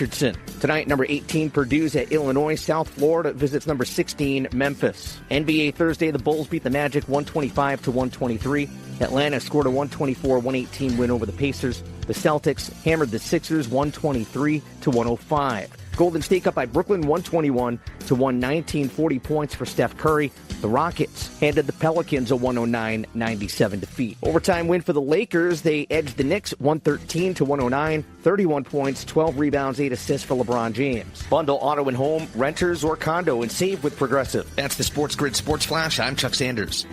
Richardson. Tonight, number 18, Purdue's at Illinois. South Florida visits number 16, Memphis. NBA Thursday, the Bulls beat the Magic 125-123. Atlanta scored a 124-118 win over the Pacers. The Celtics hammered the Sixers 123-105. Golden State got by Brooklyn 121-119, 40 points for Steph Curry. The Rockets handed the Pelicans a 109-97 defeat. Overtime win for the Lakers. They edged the Knicks 113-109, 31 points, 12 rebounds, 8 assists for LeBron James. Bundle auto and home, renters or condo, and save with Progressive. That's the Sports Grid Sports Flash. I'm Chuck Sanders.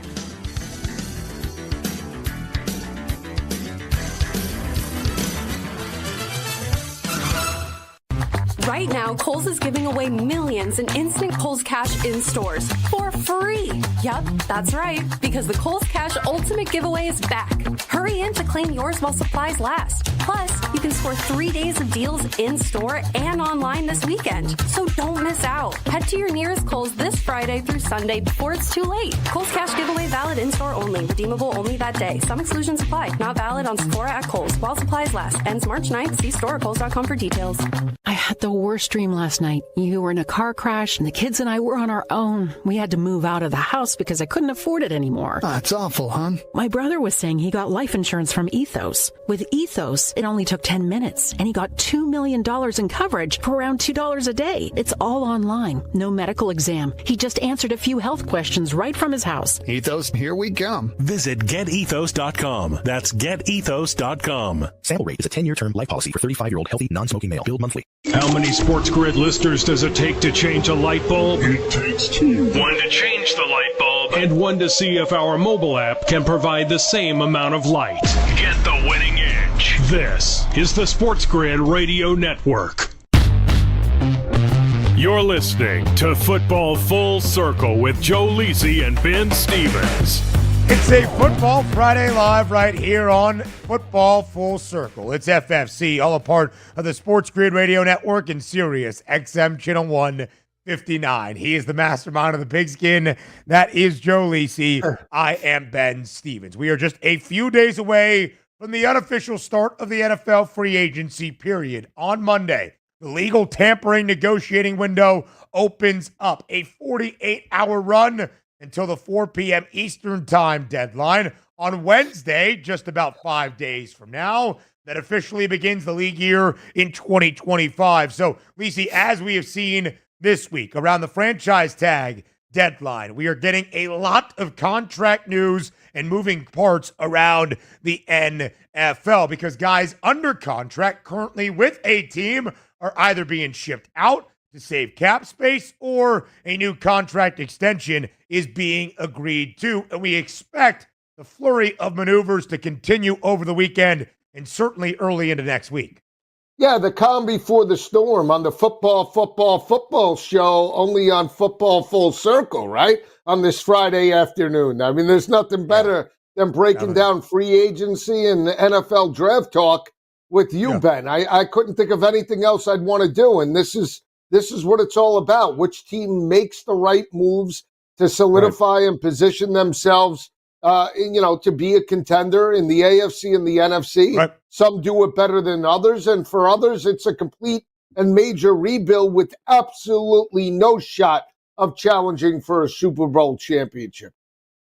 Right now, Kohl's is giving away millions in instant Kohl's Cash in stores for free. Yep, that's right, because the Kohl's Cash Ultimate Giveaway is back. Hurry in to claim yours while supplies last. Plus, you can score 3 days of deals in store and online this weekend. So don't miss out. Head to your nearest Kohl's this Friday through Sunday before it's too late. Kohl's Cash Giveaway valid in store only. Redeemable only that day. Some exclusions apply. Not valid on Sephora at Kohl's while supplies last. Ends March 9th. See store at Kohl's.com for details. I had the worst dream last night. You were in a car crash and the kids and I were on our own. We had to move out of the house because I couldn't afford it anymore. That's awful, hon. My brother was saying he got life insurance from Ethos. With Ethos, it only took 10 minutes and he got $2 million in coverage for around $2 a day. It's all online. No medical exam. He just answered a few health questions right from his house. Ethos, here we come. Visit getethos.com. That's getethos.com. Sample rate is a 10-year term life policy for 35-year-old healthy, non-smoking male. Billed monthly. How many SportsGrid listeners does it take to change a light bulb? It takes 2. One to change the light bulb, and one to see if our mobile app can provide the same amount of light. Get the winning edge. This is the SportsGrid Radio Network. You're listening to Football Full Circle with Joe Lisi and Ben Stevens. It's a Football Friday Live right here on Football Full Circle. It's FFC, all a part of the Sports Grid Radio Network and Sirius XM Channel 159. He is the mastermind of the pigskin. That is Joe Lisi. I am Ben Stevens. We are just a few days away from the unofficial start of the NFL free agency period. On Monday, the legal tampering negotiating window opens up. A 48-hour run until the 4 p.m. Eastern Time deadline on Wednesday, just about 5 days from now, that officially begins the league year in 2025. So, Lisi, as we have seen this week around the franchise tag deadline, we are getting a lot of contract news and moving parts around the NFL because guys under contract currently with a team are either being shipped out to save cap space or a new contract extension is being agreed to. And we expect the flurry of maneuvers to continue over the weekend and certainly early into next week. Yeah, the calm before the storm on the football show, only on Football Full Circle, right? On this Friday afternoon. I mean, there's nothing better than breaking down free agency and NFL draft talk with you, Ben. I couldn't think of anything else I'd want to do, and this is what it's all about. Which team makes the right moves to solidify and position themselves, to be a contender in the AFC and the NFC. Right. Some do it better than others, and for others, it's a complete and major rebuild with absolutely no shot of challenging for a Super Bowl championship.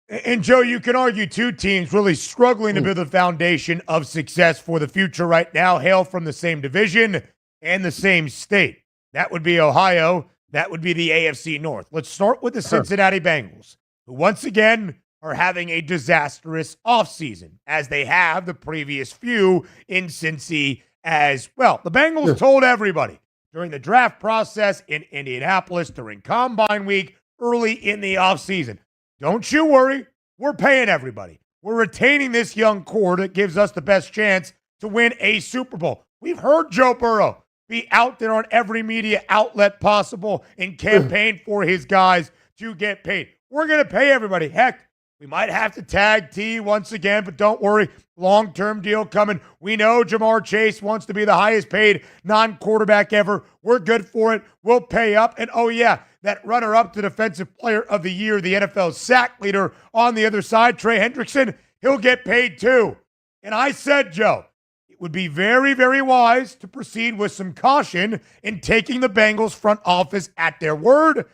And, Joe, you can argue two teams really struggling to build the foundation of success for the future right now hail from the same division and the same state. That would be Ohio. That would be the AFC North. Let's start with the Cincinnati Bengals, who once again are having a disastrous offseason, as they have the previous few in Cincy as well. The Bengals told everybody during the draft process in Indianapolis, during Combine Week, early in the offseason, don't you worry, we're paying everybody. We're retaining this young core that gives us the best chance to win a Super Bowl. We've heard Joe Burrow be out there on every media outlet possible and campaign for his guys to get paid. We're going to pay everybody. Heck, we might have to tag T once again, but don't worry, long-term deal coming. We know Jamar Chase wants to be the highest paid non-quarterback ever. We're good for it. We'll pay up. And oh yeah, that runner-up to Defensive Player of the Year, the NFL sack leader on the other side, Trey Hendrickson, he'll get paid too. And I said, Joe, would be very, very wise to proceed with some caution in taking the Bengals front office at their word.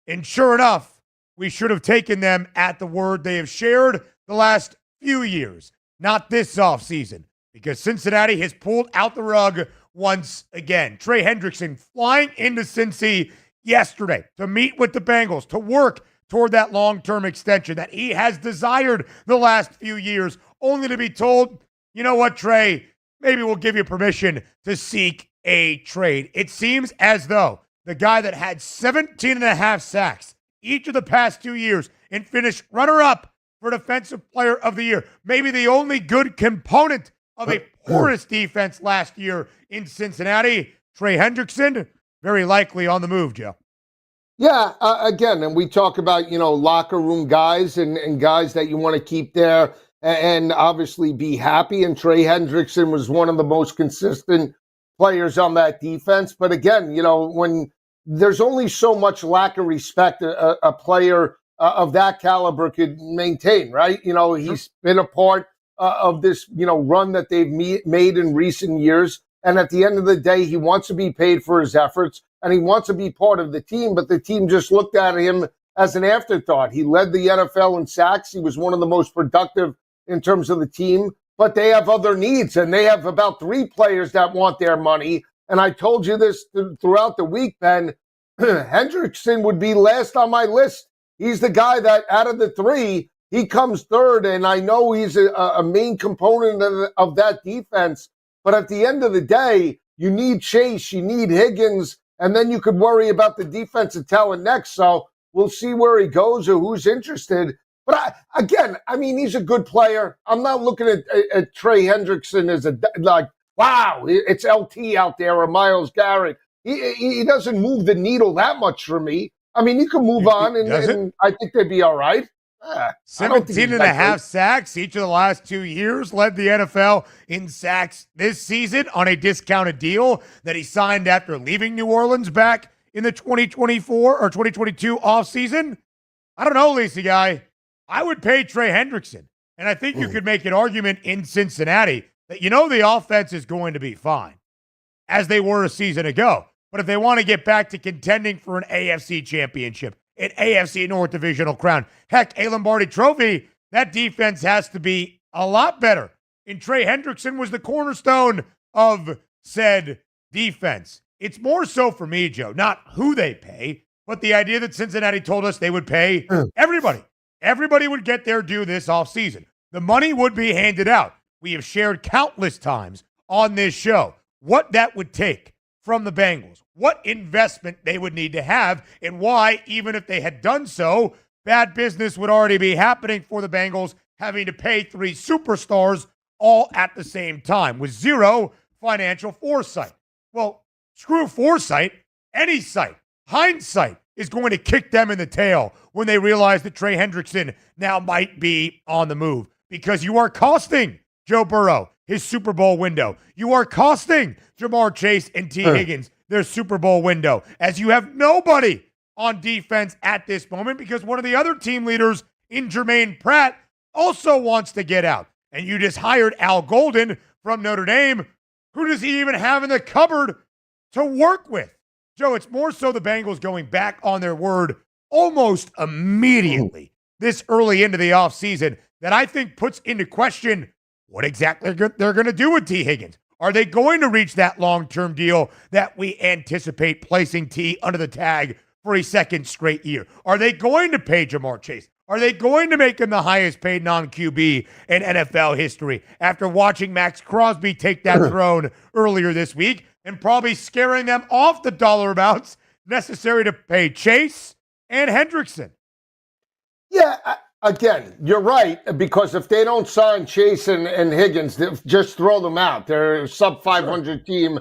And sure enough, we should have taken them at the word they have shared the last few years, not this offseason, because Cincinnati has pulled out the rug once again. Trey Hendrickson flying into Cincy yesterday to meet with the Bengals, to work toward that long-term extension that he has desired the last few years, only to be told, you know what, Trey, maybe we'll give you permission to seek a trade. It seems as though the guy that had 17 and a half sacks each of the past 2 years and finished runner-up for Defensive Player of the Year, maybe the only good component of a porous defense last year in Cincinnati, Trey Hendrickson, very likely on the move, Joe. Yeah, again, and we talk about, locker room guys and guys that you want to keep there and obviously be happy. And Trey Hendrickson was one of the most consistent players on that defense. But again, when there's only so much lack of respect a player of that caliber could maintain, right? He's been a part of this, run that they've made in recent years. And at the end of the day, he wants to be paid for his efforts and he wants to be part of the team. But the team just looked at him as an afterthought. He led the NFL in sacks. He was one of the most productive in terms of the team. But they have other needs, and they have about 3 players that want their money. And I told you this throughout the week, Ben. Hendrickson would be last on my list. He's the guy that out of the 3, he comes third. And I know he's a main component of that defense. But at the end of the day, you need Chase, you need Higgins, and then you could worry about the defensive talent next. So we'll see where he goes or who's interested. But he's a good player. I'm not looking at Trey Hendrickson as wow, it's LT out there or Myles Garrett. He doesn't move the needle that much for me. I mean, you can move on, and I think they'd be all right. 17 and a half sacks each of the last 2 years, led the NFL in sacks this season on a discounted deal that he signed after leaving New Orleans back in the 2024 or 2022 offseason. I don't know, Lisa guy. I would pay Trey Hendrickson. And I think you could make an argument in Cincinnati that, the offense is going to be fine, as they were a season ago. But if they want to get back to contending for an AFC championship, an AFC North divisional crown, heck, a Lombardi trophy, that defense has to be a lot better. And Trey Hendrickson was the cornerstone of said defense. It's more so for me, Joe, not who they pay, but the idea that Cincinnati told us they would pay everybody. Everybody would get their due this offseason. The money would be handed out. We have shared countless times on this show what that would take from the Bengals, what investment they would need to have, and why, even if they had done so, bad business would already be happening for the Bengals, having to pay 3 superstars all at the same time with zero financial foresight. Well, screw foresight, any sight. Hindsight is going to kick them in the tail when they realize that Trey Hendrickson now might be on the move, because you are costing Joe Burrow his Super Bowl window. You are costing Jamar Chase and T. Higgins their Super Bowl window, as you have nobody on defense at this moment, because one of the other team leaders in Jermaine Pratt also wants to get out. And you just hired Al Golden from Notre Dame. Who does he even have in the cupboard to work with? Joe, it's more so the Bengals going back on their word almost immediately this early into the offseason that I think puts into question what exactly they're going to do with T. Higgins. Are they going to reach that long-term deal that we anticipate placing T under the tag for a second straight year? Are they going to pay Jamar Chase? Are they going to make him the highest paid non-QB in NFL history after watching Max Crosby take that throne earlier this week and probably scaring them off the dollar amounts necessary to pay Chase and Hendrickson? Yeah, again, you're right, because if they don't sign Chase and Higgins, just throw them out. They're a sub-500 team,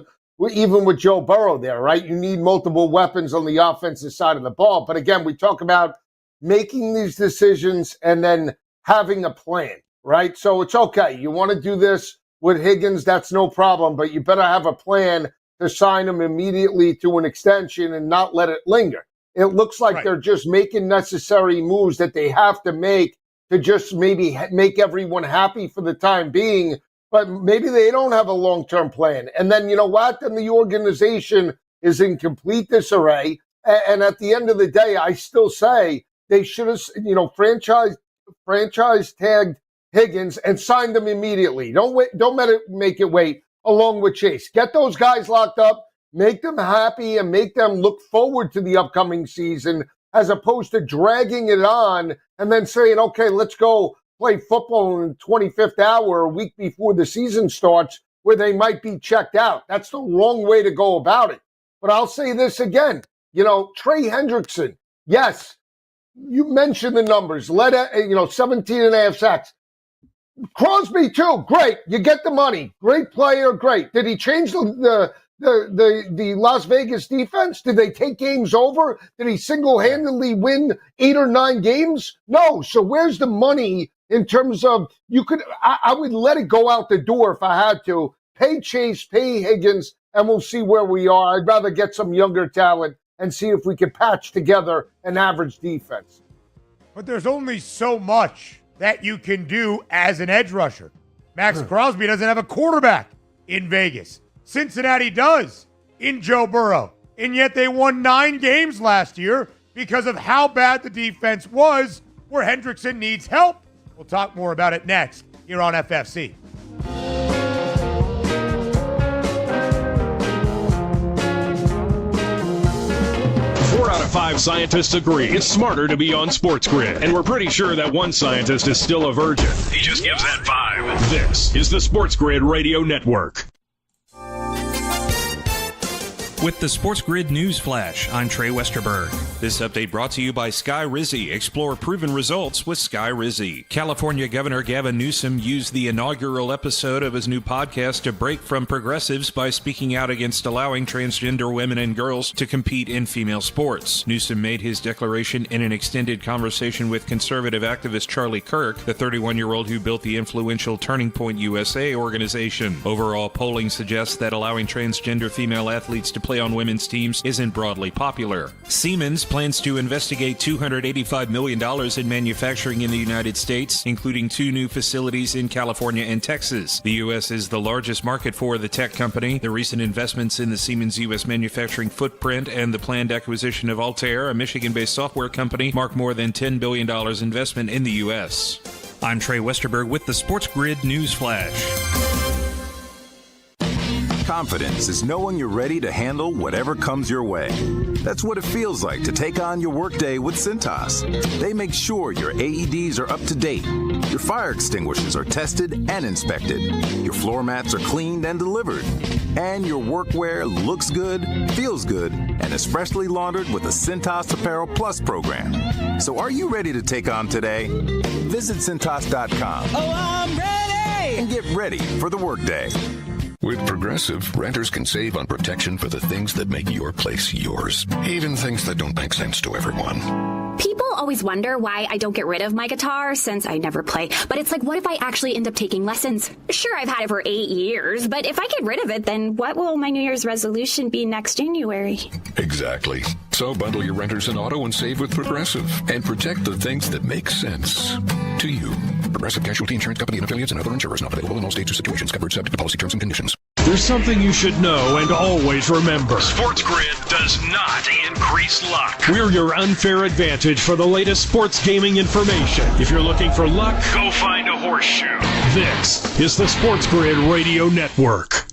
even with Joe Burrow there, right? You need multiple weapons on the offensive side of the ball. But again, we talk about making these decisions and then having a plan, right? So it's okay. You want to do this with Higgins, that's no problem, but you better have a plan to sign him immediately to an extension and not let it linger. It looks like they're just making necessary moves that they have to make to just maybe make everyone happy for the time being. but maybe they don't have a long-term plan. And then, you know what? Then the organization is in complete disarray. And at the end of the day, I still say they should have, franchise tagged Higgins and signed them immediately. Don't wait. Don't make it wait along with Chase. Get those guys locked up, make them happy, and make them look forward to the upcoming season as opposed to dragging it on and then saying, okay, let's go play football in the 25th hour a week before the season starts where they might be checked out. That's the wrong way to go about it. But I'll say this again. Trey Hendrickson, yes, you mentioned the numbers. 17 and a half sacks. Crosby, too. Great. You get the money. Great player. Great. Did he change the Las Vegas defense? Did they take games over? Did he single-handedly win 8 or 9 games? No. So where's the money in terms of I would let it go out the door if I had to. Pay Chase, pay Higgins, and we'll see where we are. I'd rather get some younger talent and see if we can patch together an average defense. But there's only so much that you can do as an edge rusher. Max Crosby doesn't have a quarterback in Vegas. Cincinnati does in Joe Burrow. And yet they won 9 games last year because of how bad the defense was where Hendrickson needs help. We'll talk more about it next here on FFC. 4 out of 5 scientists agree it's smarter to be on SportsGrid. And we're pretty sure that one scientist is still a virgin. He just gives that 5. This is the SportsGrid Radio Network. With the SportsGrid News Flash, I'm Trey Westerberg. This update brought to you by Sky Rizzi. Explore proven results with Sky Rizzi. California Governor Gavin Newsom used the inaugural episode of his new podcast to break from progressives by speaking out against allowing transgender women and girls to compete in female sports. Newsom made his declaration in an extended conversation with conservative activist Charlie Kirk, the 31-year-old who built the influential Turning Point USA organization. Overall polling suggests that allowing transgender female athletes to play on women's teams isn't broadly popular. Siemens plans to investigate $285 million in manufacturing in the United States, including 2 new facilities in California and Texas. The U.S. is the largest market for the tech company. The recent investments in the Siemens U.S. manufacturing footprint and the planned acquisition of Altair, a Michigan-based software company, mark more than $10 billion investment in the U.S. I'm Trey Westerberg with the SportsGrid News Flash. Confidence is knowing you're ready to handle whatever comes your way. That's what it feels like to take on your workday with Cintas. They make sure your AEDs are up to date, your fire extinguishers are tested and inspected, your floor mats are cleaned and delivered, and your workwear looks good, feels good, and is freshly laundered with the Cintas Apparel Plus program. So are you ready to take on today? Visit Cintas.com. Oh, I'm ready! And get ready for the workday. With Progressive, renters can save on protection for the things that make your place yours, even things that don't make sense to everyone. People always wonder why I don't get rid of my guitar since I never play. But it's like, what if I actually end up taking lessons? Sure, I've had it for 8 years, but if I get rid of it, then what will my New Year's resolution be next January? Exactly. So bundle your renters and auto and save with Progressive and protect the things that make sense to you. Progressive Casualty Insurance Company and affiliates and other insurers not available in all states or situations. Covered subject to policy terms and conditions. There's something you should know and always remember. SportsGrid does not increase luck. We're your unfair advantage for the latest sports gaming information. If you're looking for luck, go find a horseshoe. This is the SportsGrid Radio Network.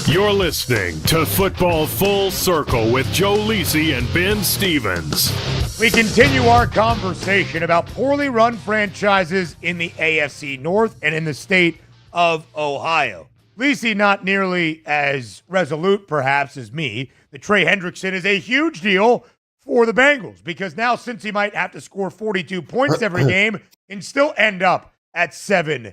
You're listening to Football Full Circle with Joe Lisi and Ben Stevens. We continue our conversation about poorly run franchises in the AFC North and in the state of Ohio. Lisi not nearly as resolute, perhaps, as me. The Trey Hendrickson is a huge deal for the Bengals because now Cincy might have to score 42 points every game and still end up at 7-10.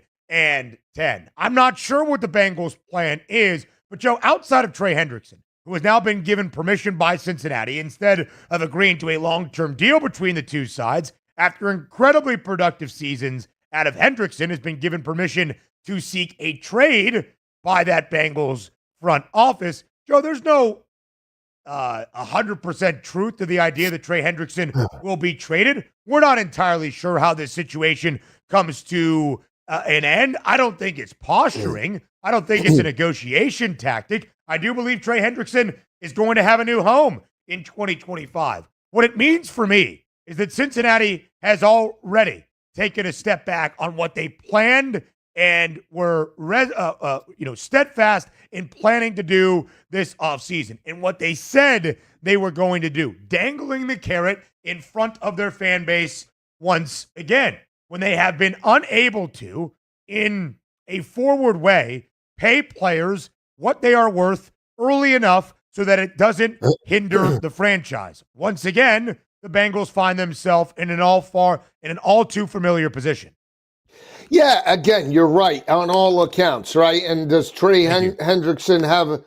I'm not sure what the Bengals' plan is, but Joe, outside of Trey Hendrickson, who has now been given permission by Cincinnati instead of agreeing to a long-term deal between the two sides, after incredibly productive seasons out of Hendrickson, has been given permission to seek a trade by that Bengals front office. Joe, there's no 100% truth to the idea that Trey Hendrickson will be traded. We're not entirely sure how this situation comes to an end. I don't think it's posturing. I don't think it's a negotiation tactic. I do believe Trey Hendrickson is going to have a new home in 2025. What it means for me is that Cincinnati has already taken a step back on what they planned and were steadfast in planning to do this offseason and what they said they were going to do, dangling the carrot in front of their fan base once again, when they have been unable to, in a forward way, pay players what they are worth early enough so that it doesn't hinder the franchise. Once again, the Bengals find themselves in an all too familiar position. Yeah, again, you're right on all accounts, right? And does Trey Hendrickson have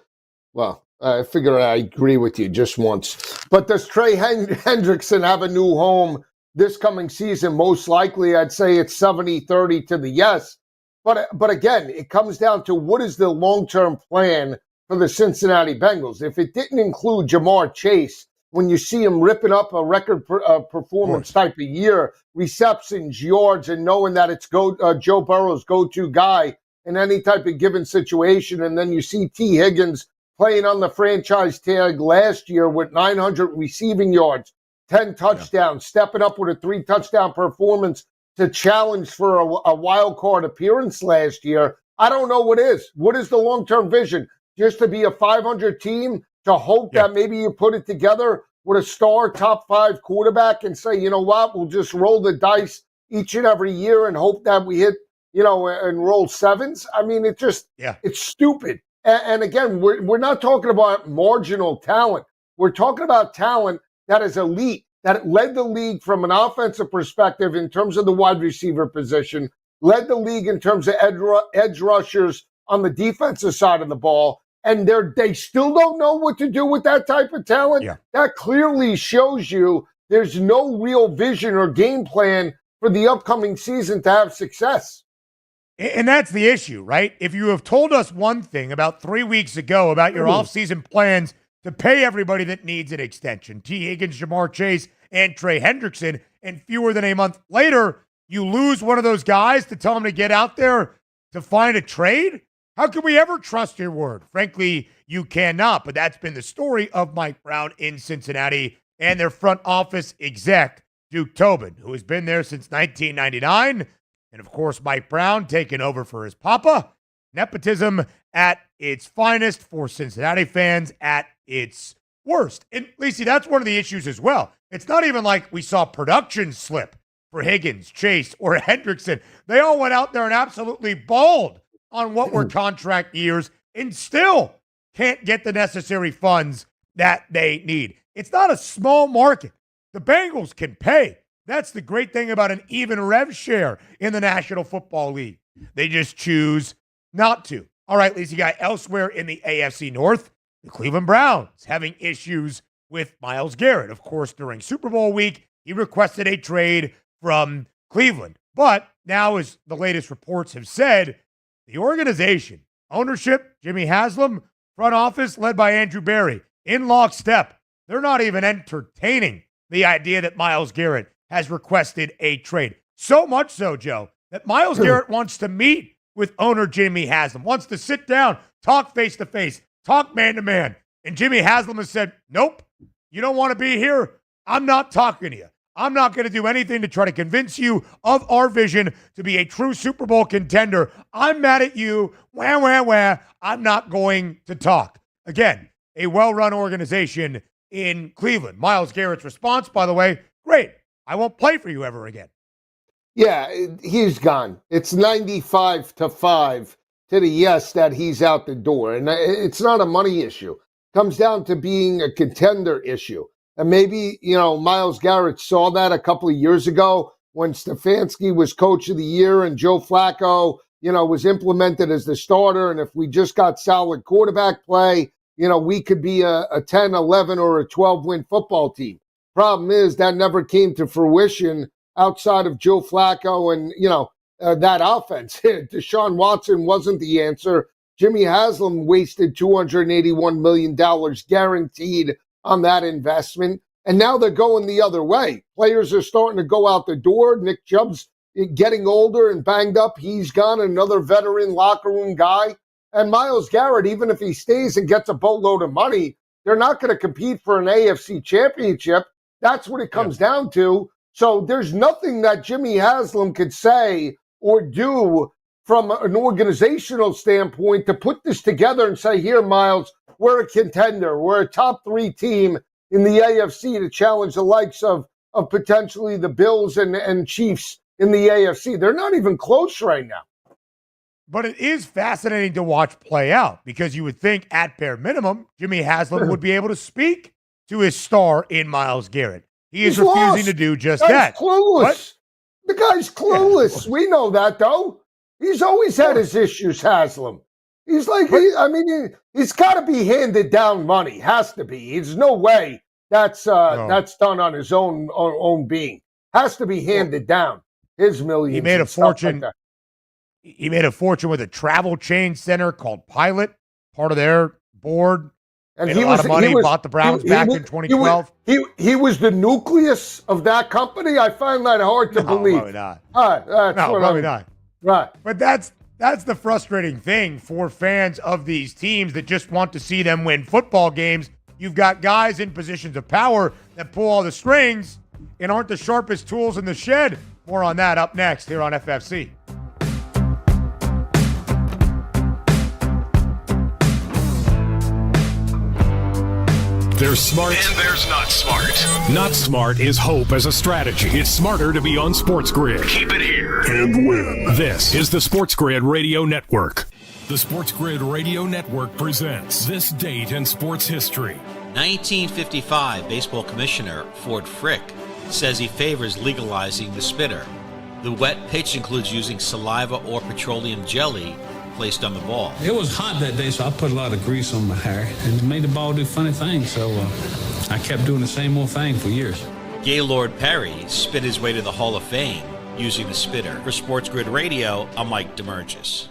I figure I agree with you just once. But does Trey Hendrickson have a new home this coming season? Most likely, I'd say it's 70-30 to the yes. But again, it comes down to what is the long-term plan for the Cincinnati Bengals. If it didn't include Jamar Chase, when you see him ripping up a record performance type of year, receptions, yards, and knowing that it's Joe Burrow's go-to guy in any type of given situation, and then you see T. Higgins playing on the franchise tag last year with 900 receiving yards, 10 touchdowns, stepping up with a 3-touchdown performance to challenge for a wild card appearance last year. I don't know what is. What is the long-term vision? Just to be a 500 team, to hope that maybe you put it together with a star top 5 quarterback and say, you know what, we'll just roll the dice each and every year and hope that we hit, and roll sevens. I mean, it's stupid. And again, we're not talking about marginal talent. We're talking about talent that is elite, that led the league from an offensive perspective in terms of the wide receiver position, led the league in terms of edge rushers on the defensive side of the ball, and they still don't know what to do with that type of talent. Yeah. That clearly shows you there's no real vision or game plan for the upcoming season to have success. And that's the issue, right? If you have told us one thing about 3 weeks ago about your offseason plans to pay everybody that needs an extension, T. Higgins, Jamar Chase, and Trey Hendrickson, and fewer than a month later, you lose one of those guys to tell them to get out there to find a trade? How can we ever trust your word? Frankly, you cannot. But that's been the story of Mike Brown in Cincinnati and their front office exec, Duke Tobin, who has been there since 1999. And, of course, Mike Brown taking over for his papa. Nepotism at its finest for Cincinnati fans at its worst. And, Lacey, that's one of the issues as well. It's not even like we saw production slip for Higgins, Chase, or Hendrickson. They all went out there and absolutely balled on what were contract years and still can't get the necessary funds that they need. It's not a small market. The Bengals can pay. That's the great thing about an even rev share in the National Football League. They just choose not to. All right, Lacey, guy, elsewhere in the AFC North, the Cleveland Browns having issues with Myles Garrett. Of course, during Super Bowl week, he requested a trade from Cleveland. But now, as the latest reports have said, the organization, ownership, Jimmy Haslam, front office led by Andrew Berry, in lockstep, they're not even entertaining the idea that Myles Garrett has requested a trade. So much so, Joe, that Myles Garrett wants to meet with owner Jimmy Haslam, wants to sit down, talk face-to-face, talk man-to-man. And Jimmy Haslam has said, nope, you don't want to be here? I'm not talking to you. I'm not going to do anything to try to convince you of our vision to be a true Super Bowl contender. I'm mad at you. Wah, wah, wah. I'm not going to talk. Again, a well-run organization in Cleveland. Myles Garrett's response, by the way, great. I won't play for you ever again. Yeah, he's gone. It's 95-5 to the yes that he's out the door. And it's not a money issue. It comes down to being a contender issue. And maybe, Myles Garrett saw that a couple of years ago when Stefanski was coach of the year and Joe Flacco, was implemented as the starter. And if we just got solid quarterback play, we could be a 10, 11, or a 12-win football team. Problem is that never came to fruition outside of Joe Flacco and, that offense. Deshaun Watson wasn't the answer. Jimmy Haslam wasted $281 million guaranteed on that investment. And now they're going the other way. Players are starting to go out the door. Nick Chubb's, getting older and banged up. He's gone, another veteran locker room guy. And Myles Garrett, even if he stays and gets a boatload of money, they're not going to compete for an AFC championship. That's what it comes down to. So there's nothing that Jimmy Haslam could say or do from an organizational standpoint to put this together and say, here, Myles, we're a contender. We're a top 3 team in the AFC to challenge the likes of potentially the Bills and Chiefs in the AFC. They're not even close right now. But it is fascinating to watch play out because you would think at bare minimum, Jimmy Haslam would be able to speak to his star in Myles Garrett. He's refusing to do just that. Clueless. The guy's clueless. We know that, though. He's always had his issues, Haslam. He's like, he's got to be handed down money. Has to be. There's no way that's done on his own being. Has to be handed down. His millions. He made a fortune. He made a fortune with a travel chain center called Pilot, part of their board. And he was a lot of money. Bought the Browns back in 2012. He was the nucleus of that company. I find that hard to believe. Probably not. Probably not. Right. But that's the frustrating thing for fans of these teams that just want to see them win football games. You've got guys in positions of power that pull all the strings and aren't the sharpest tools in the shed. More on that up next here on FFC. There's smart. And there's not smart. Not smart is hope as a strategy. It's smarter to be on SportsGrid. Keep it here. And win. This is the SportsGrid Radio Network. The SportsGrid Radio Network presents This Date in Sports History. 1955 baseball commissioner Ford Frick says he favors legalizing the spitter. The wet pitch includes using saliva or petroleum jelly placed on the ball. It was hot that day, so I put a lot of grease on my hair and it made the ball do funny things, so I kept doing the same old thing for years. Gaylord Perry spit his way to the Hall of Fame using the spitter. For SportsGrid Radio, I'm Mike DeMurgis.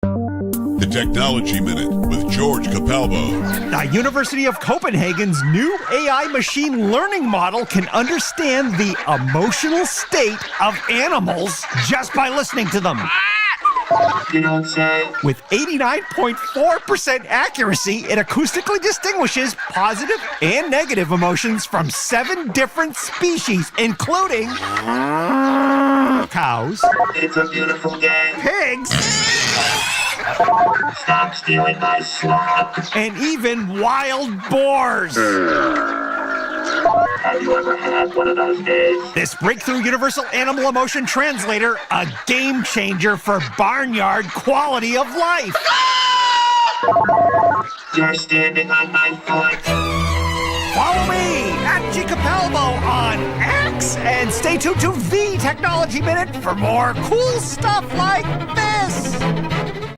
The Technology Minute with George Capalbo. The University of Copenhagen's new AI machine learning model can understand the emotional state of animals just by listening to them. With 89.4% accuracy, it acoustically distinguishes positive and negative emotions from 7 different species, including cows, it's a beautiful game, pigs, stop stealing my slop, and even wild boars. Have you ever had one of those days? This breakthrough universal animal emotion translator, a game changer for barnyard quality of life. You're standing on my foot. Follow me at G Capalbo on X and stay tuned to the Technology Minute for more cool stuff like this.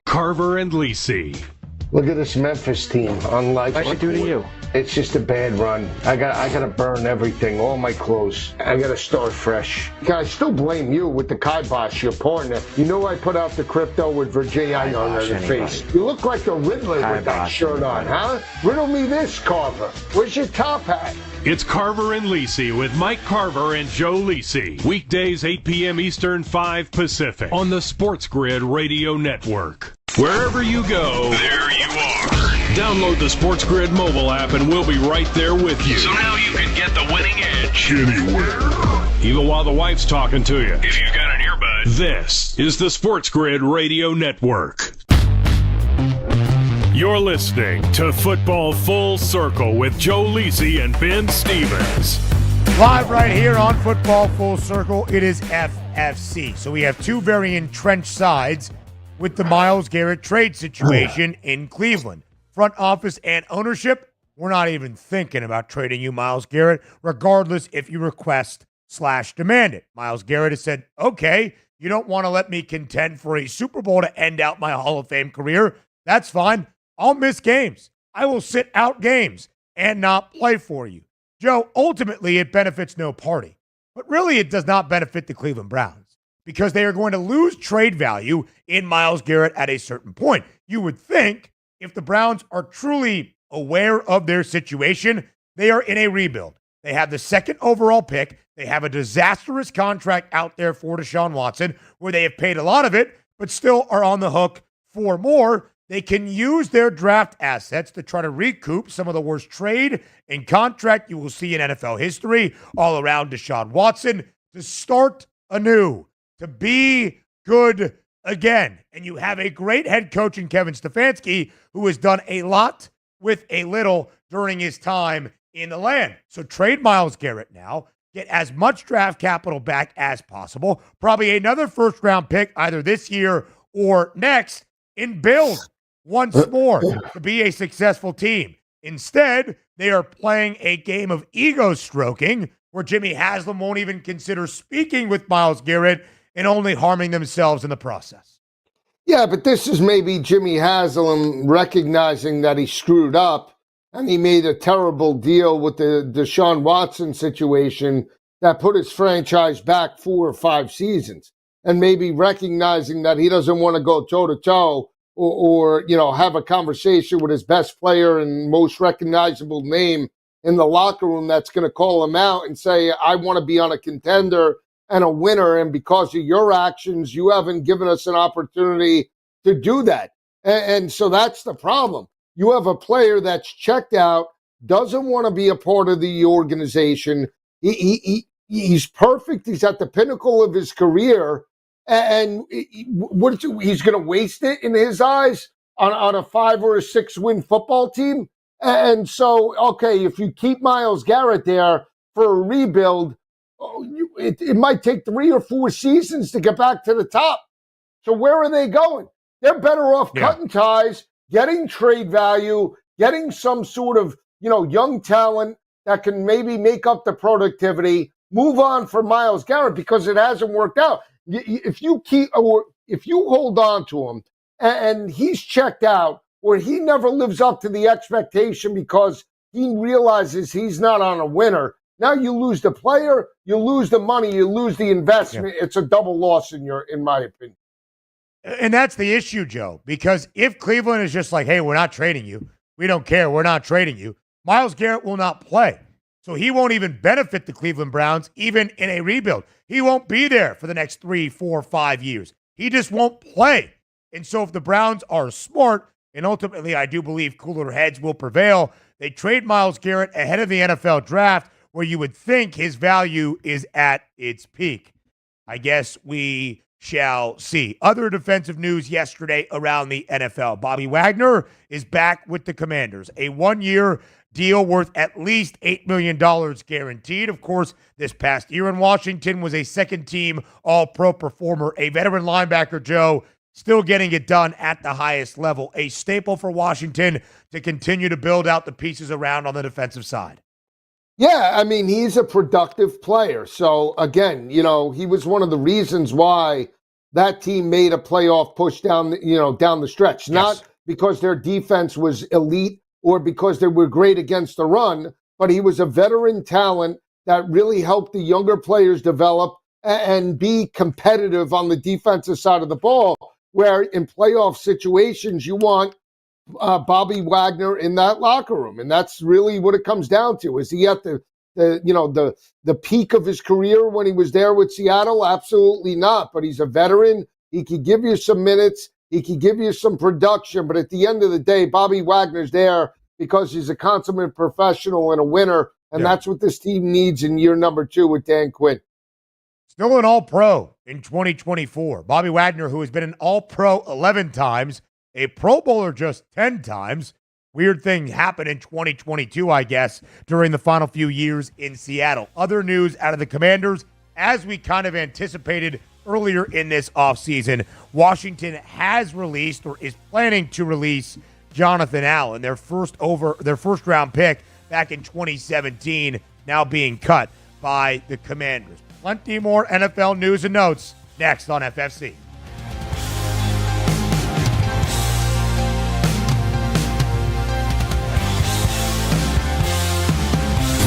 Carver and Lisi. Look at this Memphis team. Unlike what I should do to you? It's just a bad run. I gotta burn everything, all my clothes. I gotta start fresh. I still blame you with the kibosh, your partner. You know I put out the crypto with Virginia on your face. You look like the Riddler with that shirt on, huh? Riddle me this, Carver. Where's your top hat? It's Carver and Lisi with Mike Carver and Joe Lisi. Weekdays 8 p.m. Eastern, 5 Pacific on the SportsGrid Radio Network. Wherever you go, there you are. Download the SportsGrid mobile app and we'll be right there with you. So now you can get the winning edge anywhere. Even while the wife's talking to you. If you've got an earbud. This is the SportsGrid Radio Network. You're listening to Football Full Circle with Joe Lisi and Ben Stevens. Live right here on Football Full Circle, it is FFC. So we have two very entrenched sides with the Myles Garrett trade situation in Cleveland. Front office and ownership, we're not even thinking about trading you, Myles Garrett, regardless if you request/demand it. Myles Garrett has said, okay, you don't want to let me contend for a Super Bowl to end out my Hall of Fame career. That's fine. I'll miss games. I will sit out games and not play for you. Joe, ultimately, it benefits no party. But really, it does not benefit the Cleveland Browns because they are going to lose trade value in Myles Garrett at a certain point. You would think if the Browns are truly aware of their situation, they are in a rebuild. They have the 2nd overall pick. They have a disastrous contract out there for Deshaun Watson, where they have paid a lot of it, but still are on the hook for more. They can use their draft assets to try to recoup some of the worst trade and contract you will see in NFL history all around Deshaun Watson, to start anew, to be good again. And you have a great head coach in Kevin Stefanski, who has done a lot with a little during his time in the land. So trade Myles Garrett now, get as much draft capital back as possible, probably another first-round pick either this year or next, and build once more to be a successful team. Instead, they are playing a game of ego stroking where Jimmy Haslam won't even consider speaking with Myles Garrett and only harming themselves in the process. Yeah, but this is maybe Jimmy Haslam recognizing that he screwed up and he made a terrible deal with the Deshaun Watson situation that put his franchise back 4 or 5 seasons, and maybe recognizing that he doesn't want to go toe-to-toe or have a conversation with his best player and most recognizable name in the locker room that's going to call him out and say, I want to be on a contender and a winner, and because of your actions, you haven't given us an opportunity to do that. And so that's the problem. You have a player that's checked out, doesn't want to be a part of the organization. He's perfect. He's at the pinnacle of his career. And he's going to waste it in his eyes on a 5 or a 6 win football team. And so, okay, if you keep Myles Garrett there for a rebuild, it might take 3 or 4 seasons to get back to the top. So where are they going? They're better off cutting ties, getting trade value, getting some sort of, young talent that can maybe make up the productivity, move on for Myles Garrett, because it hasn't worked out. If you hold on to him and he's checked out, or he never lives up to the expectation because he realizes he's not on a winner, now you lose the player, you lose the money, you lose the investment. Yeah. It's a double loss in my opinion. And that's the issue, Joe, because if Cleveland is just like, hey, we're not trading you, we don't care, we're not trading you, Myles Garrett will not play. So he won't even benefit the Cleveland Browns, even in a rebuild. He won't be there for the next 3, 4, 5 years. He just won't play. And so if the Browns are smart, and ultimately I do believe cooler heads will prevail, they trade Myles Garrett ahead of the NFL draft, where you would think his value is at its peak. I guess we shall see. Other defensive news yesterday around the NFL. Bobby Wagner is back with the Commanders. A 1-year deal worth at least $8 million guaranteed. Of course, this past year in Washington was a second-team All-Pro performer, a veteran linebacker, Joe, still getting it done at the highest level. A staple for Washington to continue to build out the pieces around on the defensive side. Yeah, I mean, he's a productive player. So, again, he was one of the reasons why that team made a playoff push down the stretch. Yes. Not because their defense was elite or because they were great against the run, but he was a veteran talent that really helped the younger players develop and be competitive on the defensive side of the ball, where in playoff situations you want Bobby Wagner in that locker room. And that's really what it comes down to. Is he at the peak of his career when he was there with Seattle? Absolutely not. But he's a veteran. He could give you some minutes. He could give you some production. But at the end of the day, Bobby Wagner's there because he's a consummate professional and a winner. And that's what this team needs in year number 2 with Dan Quinn. Still an All-Pro in 2024. Bobby Wagner, who has been an All-Pro 11 times, a Pro Bowler just 10 times. Weird thing happened in 2022, I guess, during the final few years in Seattle. Other news out of the Commanders, as we kind of anticipated earlier in this offseason, Washington has released or is planning to release Jonathan Allen, their first round pick back in 2017, now being cut by the Commanders. Plenty more NFL news and notes next on FFC.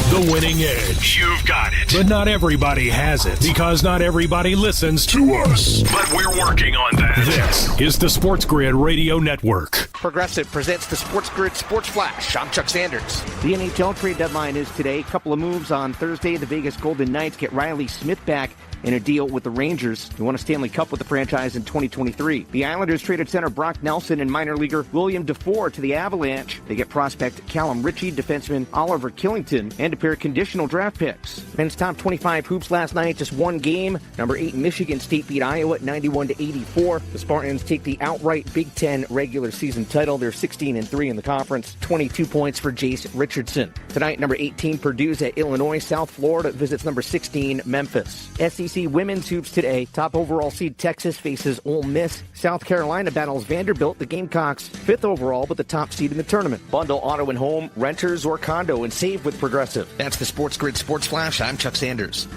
The winning edge. You've got it. But not everybody has it, because not everybody listens to us. But we're working on that. This is the SportsGrid Radio Network. Progressive presents the SportsGrid Sports Flash. I'm Chuck Sanders. The NHL trade deadline is today. Couple of moves on Thursday. The Vegas Golden Knights get Riley Smith back in a deal with the Rangers, who won a Stanley Cup with the franchise in 2023. The Islanders traded center Brock Nelson and minor leaguer William Dufour to the Avalanche. They get prospect Callum Ritchie, defenseman Oliver Killington, and a pair of conditional draft picks. Men's top 25 hoops last night, just one game. Number 8 Michigan State beat Iowa at 91-84. The Spartans take the outright Big Ten regular season title. They're 16-3 in the conference. 22 points for Jace Richardson. Tonight, number 18 Purdue's at Illinois. South Florida visits number 16 Memphis. SEC women's hoops today. Top overall seed Texas faces Ole Miss. South Carolina battles Vanderbilt. The Gamecocks 5th overall, but the top seed in the tournament. Bundle auto and home, renters or condo, and save with Progressive. That's the SportsGrid Sports Flash. I'm Chuck Sanders.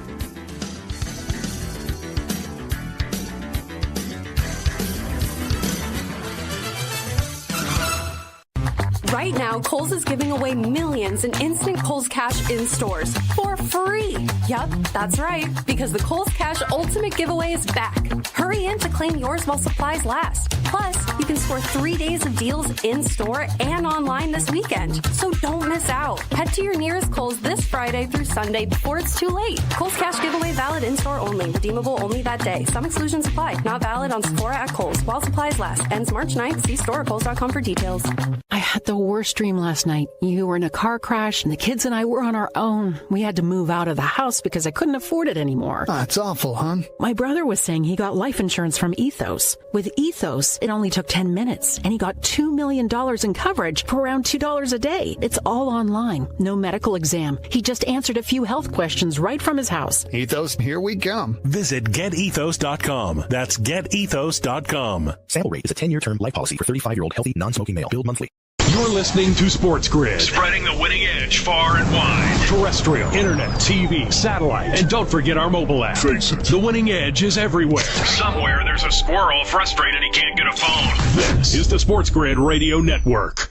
Right now, Kohl's is giving away millions in instant Kohl's Cash in stores for free. Yup, that's right, because the Kohl's Cash Ultimate Giveaway is back. Hurry in to claim yours while supplies last. Plus, you can score 3 days of deals in store and online this weekend. So don't miss out. Head to your nearest Kohl's this Friday through Sunday before it's too late. Kohl's Cash Giveaway valid in store only. Redeemable only that day. Some exclusions apply. Not valid on Sephora at Kohl's while supplies last. Ends March 9th. See store at Kohl's.com for details. I had the worst dream last night. You were in a car crash and the kids and I were on our own. We had to move out of the house because I couldn't afford it anymore. That's awful, hon. My brother was saying he got life insurance from Ethos. With Ethos, it only took 10 minutes and he got $2 million in coverage for around $2 a day. It's all online. No medical exam. He just answered a few health questions right from his house. Ethos, here we come. Visit getethos.com. That's getethos.com. Sample rate is a 10-year term life policy for 35-year-old healthy, non-smoking male. Billed monthly. You're listening to SportsGrid, Spreading the winning edge far and wide. terrestrial, internet, TV, satellite, and don't forget our mobile app. Face it. The winning edge is everywhere. Somewhere there's a squirrel frustrated he can't get a phone. This is the SportsGrid Radio Network.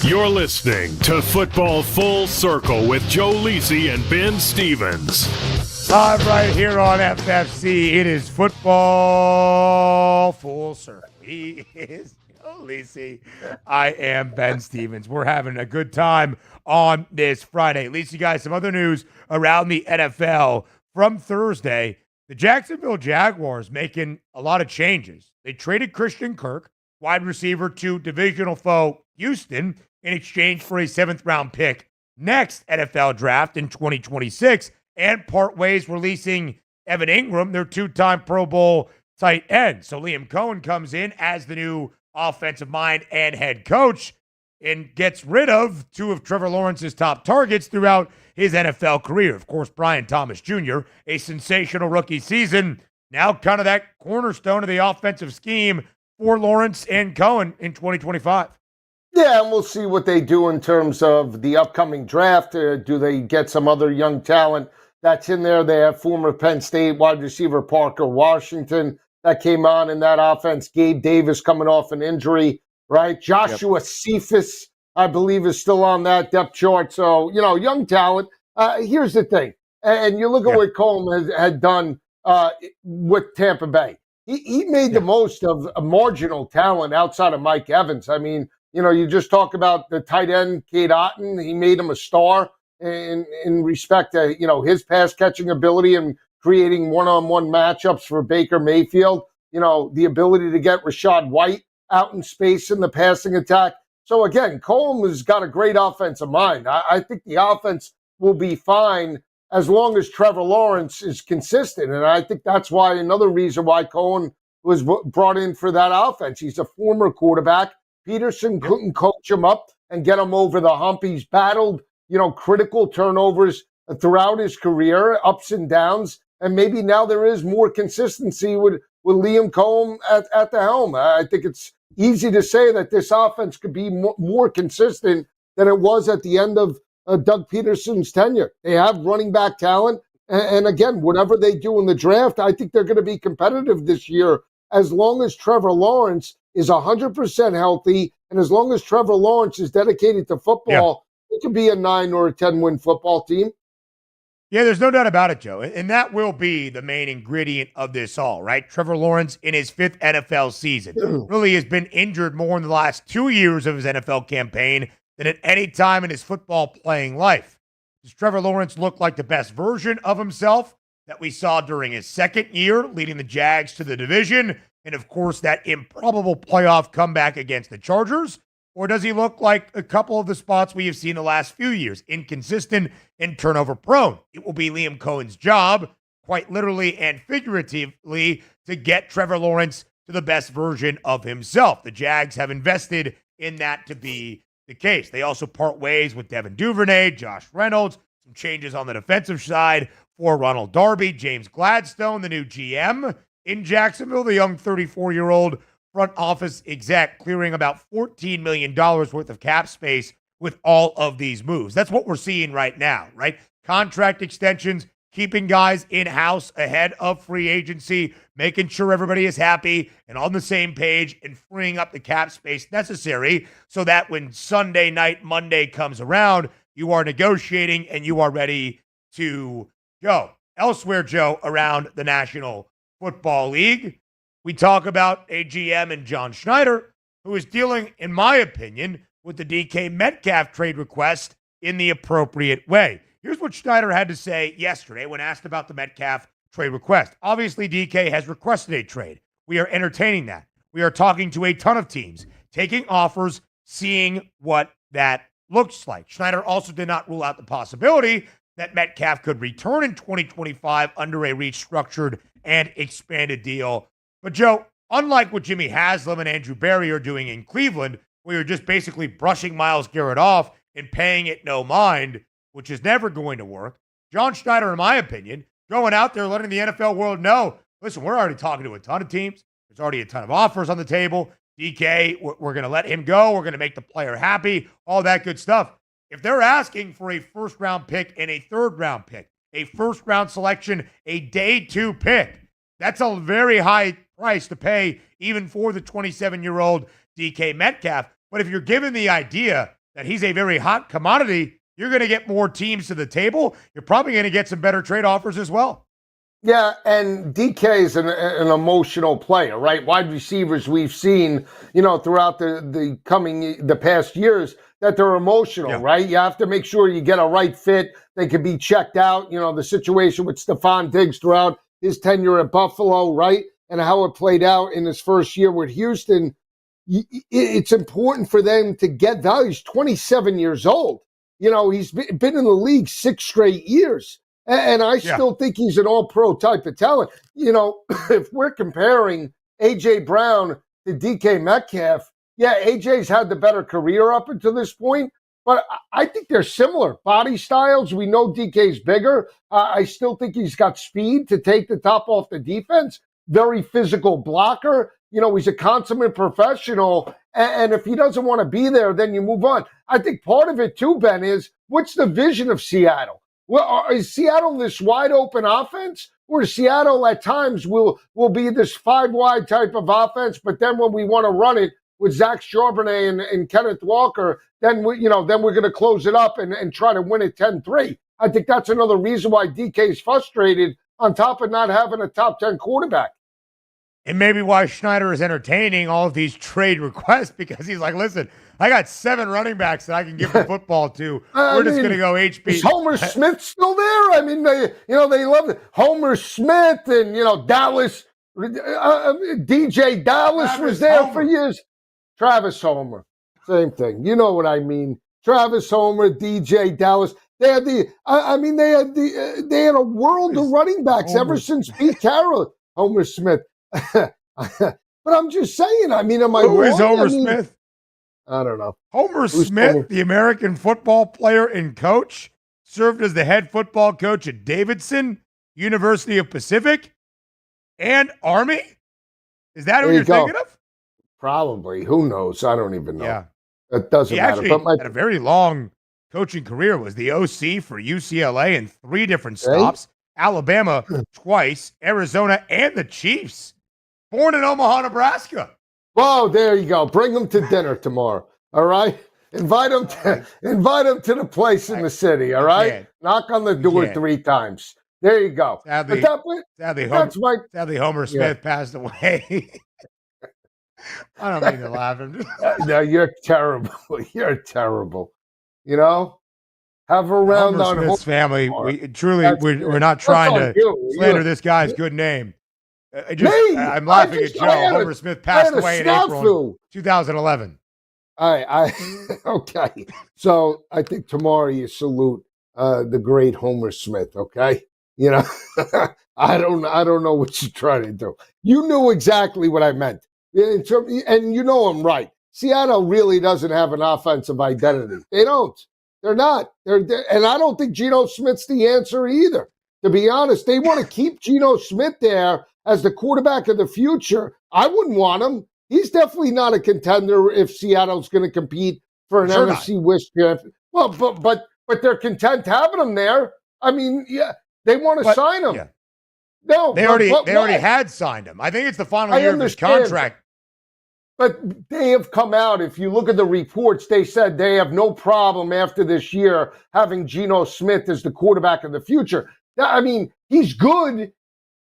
You're listening to Football Full Circle with Joe Lisi and Ben Stevens. Live right here on FFC. It is Football Full Circle. He is Joe Lisi. I am Ben Stevens. We're having a good time on this Friday. Lisi, guys, some other news around the NFL from Thursday. The Jacksonville Jaguars making a lot of changes. They traded Christian Kirk, wide receiver, to divisional foe Houston in exchange for a 7th-round pick next NFL draft in 2026, and part ways releasing Evan Ingram, their 2-time Pro Bowl tight end. So Liam Cohen comes in as the new offensive mind and head coach and gets rid of 2 of Trevor Lawrence's top targets throughout his NFL career. Of course, Brian Thomas Jr., a sensational rookie season, now kind of that cornerstone of the offensive scheme for Lawrence and Cohen in 2025. Yeah, and we'll see what they do in terms of the upcoming draft. Do they get some other young talent that's in there? They have former Penn State wide receiver Parker Washington that came on in that offense. Gabe Davis coming off an injury, right? Joshua Cephas, I believe, is still on that depth chart. So, young talent. Here's the thing. And you look at what Coleman had done with Tampa Bay. He made the most of a marginal talent outside of Mike Evans. I mean, you just talk about the tight end, Cade Otton. He made him a star in respect to, his pass catching ability and creating one-on-one matchups for Baker Mayfield. The ability to get Rachaad White out in space in the passing attack. So again, Coleman has got a great offensive mind. I think the offense will be fine as long as Trevor Lawrence is consistent. And I think that's why another reason why Cohen was brought in for that offense. He's a former quarterback. Peterson couldn't coach him up and get him over the hump. He's battled, critical turnovers throughout his career, ups and downs. And maybe now there is more consistency with Liam Cohen at the helm. I think it's easy to say that this offense could be more consistent than it was at the end of Doug Peterson's tenure. They have running back talent. And again, whatever they do in the draft, I think they're going to be competitive this year as long as Trevor Lawrence is 100% healthy, and as long as Trevor Lawrence is dedicated to football, it could be a 9 or a 10-win football team. Yeah, there's no doubt about it, Joe. And that will be the main ingredient of this all, right? Trevor Lawrence, in his 5th NFL season, really has been injured more in the last 2 years of his NFL campaign than at any time in his football playing life. Does Trevor Lawrence look like the best version of himself that we saw during his 2nd year, leading the Jags to the division, and of course that improbable playoff comeback against the Chargers? Or does he look like a couple of the spots we have seen the last few years, inconsistent and turnover prone? It will be Liam Cohen's job, quite literally and figuratively, to get Trevor Lawrence to the best version of himself. The Jags have invested in that to be the case. They also part ways with Devin Duvernay, Josh Reynolds, some changes on the defensive side for Ronald Darby, James Gladstone, the new GM in Jacksonville, the young 34-year-old front office exec, clearing about $14 million worth of cap space with all of these moves. That's what we're seeing right now, right? Contract extensions, keeping guys in-house ahead of free agency, making sure everybody is happy and on the same page, and freeing up the cap space necessary so that when Sunday night, Monday comes around, you are negotiating and you are ready to go. Elsewhere, Joe, around the National Football League, we talk about a GM in John Schneider, who is dealing, in my opinion, with the DK Metcalf trade request in the appropriate way. Here's what Schneider had to say yesterday when asked about the Metcalf trade request. Obviously, DK has requested a trade. We are entertaining that. We are talking to a ton of teams, taking offers, seeing what that looks like. Schneider also did not rule out the possibility that Metcalf could return in 2025 under a restructured and expanded deal. But, Joe, unlike what Jimmy Haslam and Andrew Berry are doing in Cleveland, where you're just basically brushing Myles Garrett off and paying it no mind, which is never going to work, John Schneider, in my opinion, going out there letting the NFL world know, listen, we're already talking to a ton of teams. There's already a ton of offers on the table. DK, we're going to let him go. We're going to make the player happy, all that good stuff. If they're asking for a first-round pick and a third-round pick, a first-round selection, a day 2 pick, that's a very high price to pay even for the 27-year-old DK Metcalf. But if you're given the idea that he's a very hot commodity, you're going to get more teams to the table. You're probably going to get some better trade offers as well. Yeah, and DK is an emotional player, right? Wide receivers we've seen, throughout the past years that they're emotional, right? You have to make sure you get a right fit. They can be checked out. The situation with Stephon Diggs throughout his tenure at Buffalo, right? And how it played out in his first year with Houston. It's important for them to get value. He's 27 years old. He's been in the league 6 straight years. And I still think he's an all-pro type of talent. If we're comparing A.J. Brown to DK Metcalf, A.J.'s had the better career up until this point. But I think they're similar body styles. We know DK's bigger. I still think he's got speed to take the top off the defense. Very physical blocker. He's a consummate professional. And if he doesn't want to be there, then you move on. I think part of it too, Ben, is what's the vision of Seattle? Well, is Seattle this wide open offense? Or Seattle at times will be this 5-wide type of offense, but then when we want to run it with Zach Charbonnet and Kenneth Walker, then we're going to close it up and try to win it 10-3. I think that's another reason why DK is frustrated, on top of not having a top 10 quarterback. And maybe why Schneider is entertaining all of these trade requests, because he's like, listen, I got 7 running backs that I can give the football to. We're just going to go HB. Is Homer Smith still there? I mean, they love it. Homer Smith and, Dallas, DJ Dallas Travis was there Homer. For years. Travis Homer, same thing. You know what I mean. Travis Homer, DJ Dallas. They had they had a world of running backs ever since Pete Carroll. Homer Smith. But I'm just saying, am I wrong? Who is Homer Smith? I don't know. Homer Smith, the American football player and coach, served as the head football coach at Davidson, University of Pacific, and Army? Is that who you're thinking of? Probably. Who knows? I don't even know. Yeah. It doesn't matter. He actually had a very long coaching career, was the OC for UCLA in 3 different stops, Alabama twice, Arizona, and the Chiefs. Born in Omaha, Nebraska. Whoa, there you go. Bring them to dinner tomorrow. All right? Invite him to the place in the city, all right? Knock on the door 3 times. There you go. Sadly, Homer Smith passed away. I don't mean to laugh. No, you're terrible. You're terrible. You know? Have a round Homer on Smith's family. We're not That's trying on to you. slander this guy's good name. I'm I laughing at Joe. had Homer Smith passed away in April snafu. 2011. Okay. So I think tomorrow you salute the great Homer Smith. Okay, you know, I don't know what you're trying to do. You knew exactly what I meant, and you know I'm right. Seattle really doesn't have an offensive identity. They don't. They're not. And I don't think Geno Smith's the answer either. To be honest, they want to keep Geno Smith there as the quarterback of the future. I wouldn't want him. He's definitely not a contender if Seattle's going to compete for an NFC West champion. Well, but they're content having him there. I mean, yeah, they want to sign him. Yeah. No, they already had signed him. I think it's the final year of his contract. But they have come out. If you look at the reports, they said they have no problem after this year having Geno Smith as the quarterback of the future. I mean, he's good.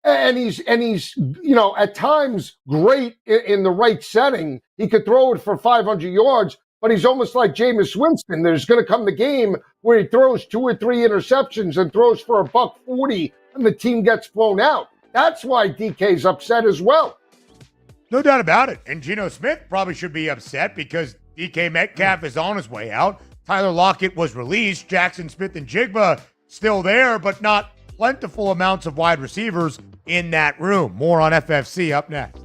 And he's at times great in the right setting. He could throw it for 500 yards, but he's almost like Jameis Winston. There's going to come the game where he throws 2 or 3 interceptions and throws for $140 and the team gets blown out. That's why DK's upset as well. No doubt about it. And Geno Smith probably should be upset because DK Metcalf is on his way out. Tyler Lockett was released. Jackson Smith and Jigba still there, but not plentiful amounts of wide receivers in that room. More on FFC up next.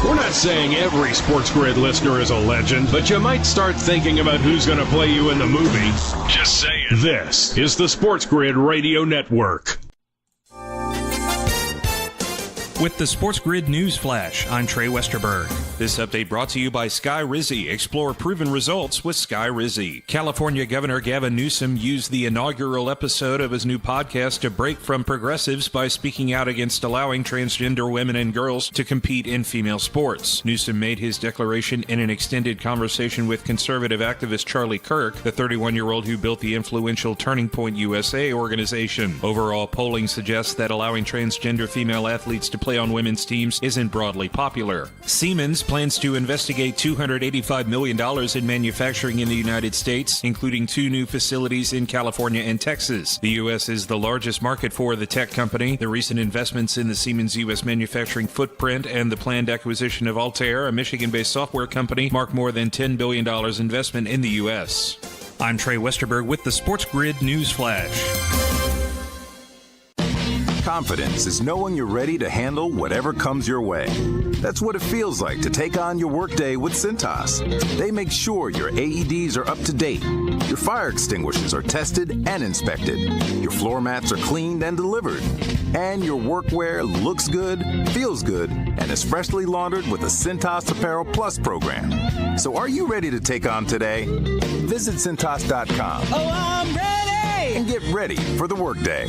We're not saying every SportsGrid listener is a legend, but you might start thinking about who's going to play you in the movie. Just saying. This is the SportsGrid Radio Network. With the SportsGrid News Flash, I'm Trey Westerberg. This update brought to you by Sky Rizzi. Explore proven results with Sky Rizzi. California Governor Gavin Newsom used the inaugural episode of his new podcast to break from progressives by speaking out against allowing transgender women and girls to compete in female sports. Newsom made his declaration in an extended conversation with conservative activist Charlie Kirk, the 31-year-old who built the influential Turning Point USA organization. Overall polling suggests that allowing transgender female athletes to play on women's teams isn't broadly popular. Siemens plans to investigate $285 million in manufacturing in the United States, including 2 new facilities in California and Texas. The U.S. is the largest market for the tech company. The recent investments in the Siemens U.S. manufacturing footprint and the planned acquisition of Altair, a Michigan-based software company, mark more than $10 billion investment in the U.S. I'm Trey Westerberg with the SportsGrid News Flash. Confidence is knowing you're ready to handle whatever comes your way. That's what it feels like to take on your workday with Cintas. They make sure your AEDs are up to date, your fire extinguishers are tested and inspected, your floor mats are cleaned and delivered, and your workwear looks good, feels good, and is freshly laundered with the Cintas Apparel Plus program. So are you ready to take on today? Visit Cintas.com. Oh, I'm ready! And get ready for the workday.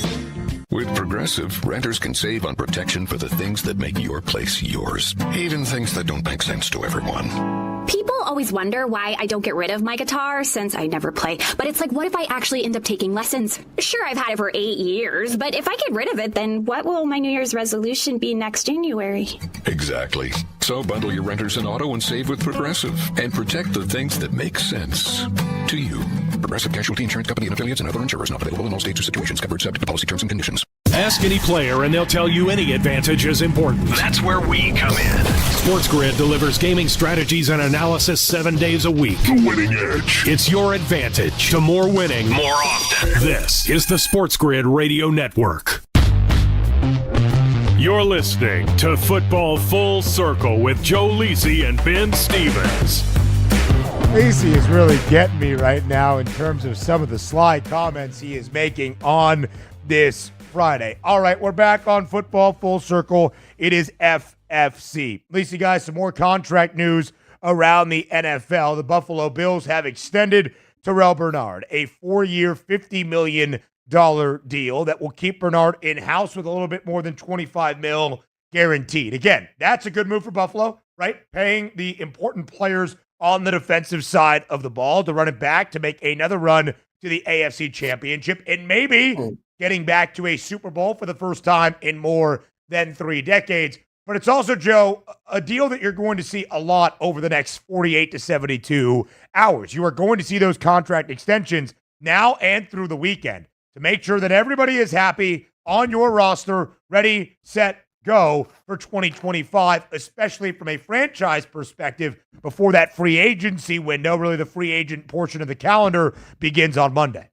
With Progressive, renters can save on protection for the things that make your place yours, even things that don't make sense to everyone. People always wonder why I don't get rid of my guitar since I never play. But it's like, what if I actually end up taking lessons? Sure, I've had it for 8 years, but if I get rid of it, then what will my New Year's resolution be next January? Exactly. So bundle your renters in auto and save with Progressive and protect the things that make sense to you. Progressive Casualty Insurance Company and affiliates and other insurers not available in all states or situations. Covered subject to policy terms and conditions. Ask any player and they'll tell you any advantage is important. That's where we come in. SportsGrid delivers gaming strategies and analysis 7 days a week. The winning edge. It's your advantage to more winning more often. This is the SportsGrid Radio Network. You're listening to Football Full Circle with Joe Lisi and Ben Stevens. Lisi is really getting me right now in terms of some of the sly comments he is making on this Friday. All right, we're back on Football Full Circle. It is FFC. Lisi, guys, some more contract news around the NFL. The Buffalo Bills have extended Terrell Bernard, a 4-year, $50 million deal that will keep Bernard in-house with a little bit more than $25 million guaranteed. Again, that's a good move for Buffalo, right? Paying the important players on the defensive side of the ball to run it back to make another run to the AFC Championship and maybe getting back to a Super Bowl for the first time in more than 3 decades. But it's also, Joe, a deal that you're going to see a lot over the next 48 to 72 hours. You are going to see those contract extensions now and through the weekend to make sure that everybody is happy on your roster, ready, set, go for 2025, especially from a franchise perspective before that free agency window, really the free agent portion of the calendar, begins on Monday.